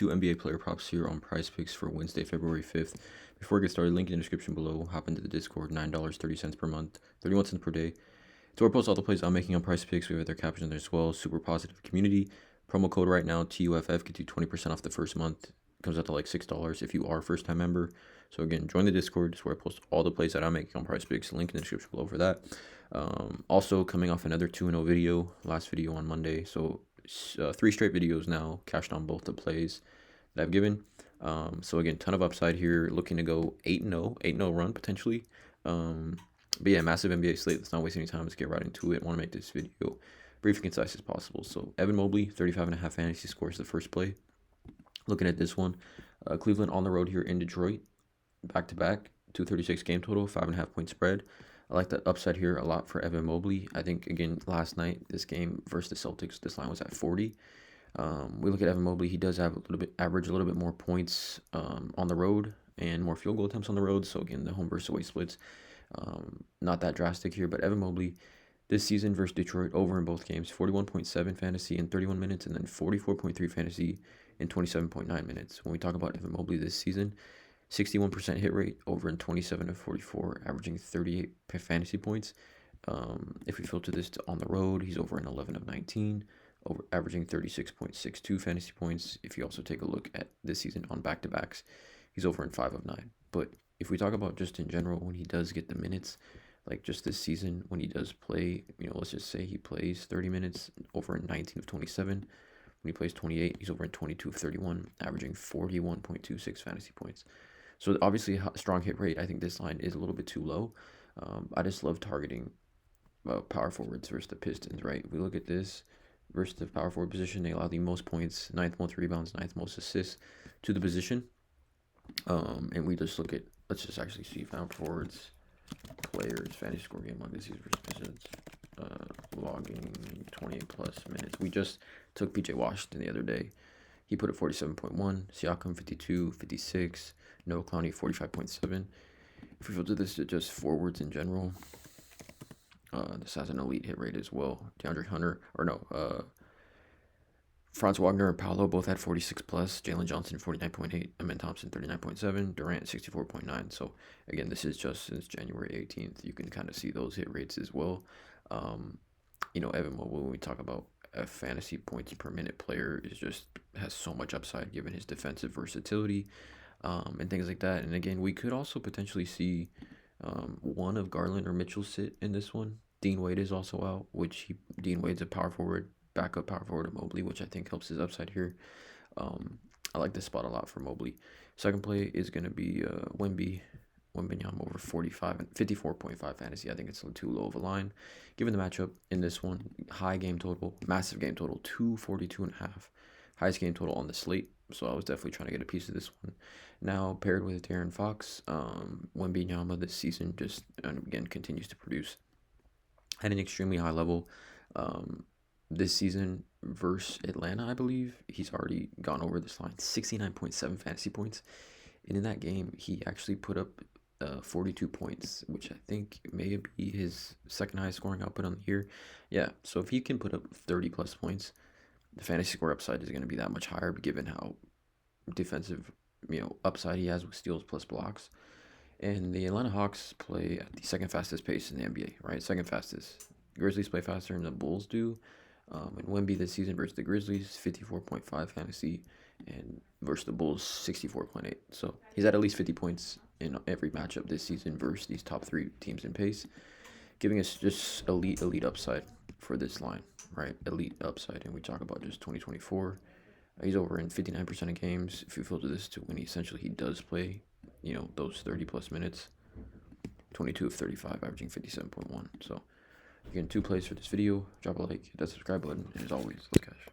2 NBA player props here on PrizePicks for Wednesday, February 5th. Before we get started, link in the description below. Hop into the Discord, $9.30 per month, 31 cents per day. It's where I post all the plays I'm making on PrizePicks. We have their captions there as well. Super positive community. Promo code right now, TUFF, gets you 20% off the first month. It comes out to like $6 if you are a first-time member. So again, join the Discord. It's where I post all the plays that I'm making on PrizePicks. Link in the description below for that. Also, coming off another 2-0 video, last video on Monday. So 3 straight videos now, cashed on both the plays that I've given. So again, ton of upside here, looking to go 8-0 run potentially. But yeah, massive NBA slate. Let's not waste any time. Let's get right into it. I want to make this video brief and concise as possible. So Evan Mobley, 35.5 fantasy scores the first play. Looking at this one, Cleveland on the road here in Detroit, back-to-back, 236 game total, 5.5 point spread. I like the upside here a lot for Evan Mobley. I think, again, last night, this game versus the Celtics, this line was at 40. We look at Evan Mobley. He does have average a little bit more points on the road and more field goal attempts on the road. So, again, the home versus away splits, not that drastic here. But Evan Mobley, this season versus Detroit, over in both games, 41.7 fantasy in 31 minutes and then 44.3 fantasy in 27.9 minutes. When we talk about Evan Mobley this season, 61% hit rate, over in 27 of 44, averaging 38 fantasy points. If we filter this to on the road, he's over in 11 of 19, averaging 36.62 fantasy points. If you also take a look at this season on back-to-backs, he's over in 5 of 9. But if we talk about just in general, when he does get the minutes, like just this season, when he does play, let's just say he plays 30 minutes, over in 19 of 27. When he plays 28, he's over in 22 of 31, averaging 41.26 fantasy points. So obviously a strong hit rate. I think this line is a little bit too low. I just love targeting power forwards versus the Pistons, right? We look at this versus the power forward position. They allow the most points, 9th most rebounds, 9th most assists to the position. And we just look at, let's just actually see power forwards, players, fantasy score game on this season versus Pistons. Logging 28 plus minutes. We just took PJ Washington the other day. He put at 47.1, Siakam 52, 56, Noah Clowney 45.7. If we filter this to just forwards in general, this has an elite hit rate as well. Franz Wagner and Paolo both had 46 plus. Jalen Johnson 49.8, Amen Thompson 39.7, Durant 64.9. So again, this is just since January 18th. You can kind of see those hit rates as well. Evan Mobley, when we talk about a fantasy points per minute player, has so much upside given his defensive versatility and things like that. And again, we could also potentially see one of Garland or Mitchell sit in this one. Dean Wade is also out, Dean Wade's a power forward, backup power forward of Mobley, which I think helps his upside here. I like this spot a lot for Mobley. Second play is going to be Wembanyama over 45 and 54.5 fantasy. I think it's too low of a line. Given the matchup in this one, high game total, massive game total, 242.5. Highest game total on the slate. So I was definitely trying to get a piece of this one. Now paired with De'Aaron Fox, Wembanyama this season just, again, continues to produce at an extremely high level. This season versus Atlanta, I believe, he's already gone over this line, 69.7 fantasy points. And in that game, he actually put up 42 points, which I think may be his second highest scoring output on the year. Yeah, so if he can put up 30 plus points, the fantasy score upside is going to be that much higher, given how defensive, upside he has with steals plus blocks. And the Atlanta Hawks play at the second fastest pace in the NBA, right? Second fastest. Grizzlies play faster than the Bulls do. And Wemby this season versus the Grizzlies, 54.5 fantasy, and versus the Bulls, 64.8. So he's at least 50 points in every matchup this season versus these top 3 teams in pace, giving us just elite upside for this line, right? Elite upside. And we talk about just 2024. He's over in 59% of games. If you filter this to when he does play, those 30 plus minutes, 22 of 35, averaging 57.1. So again, 2 plays for this video. Drop a like, hit that subscribe button, and as always, let's cash.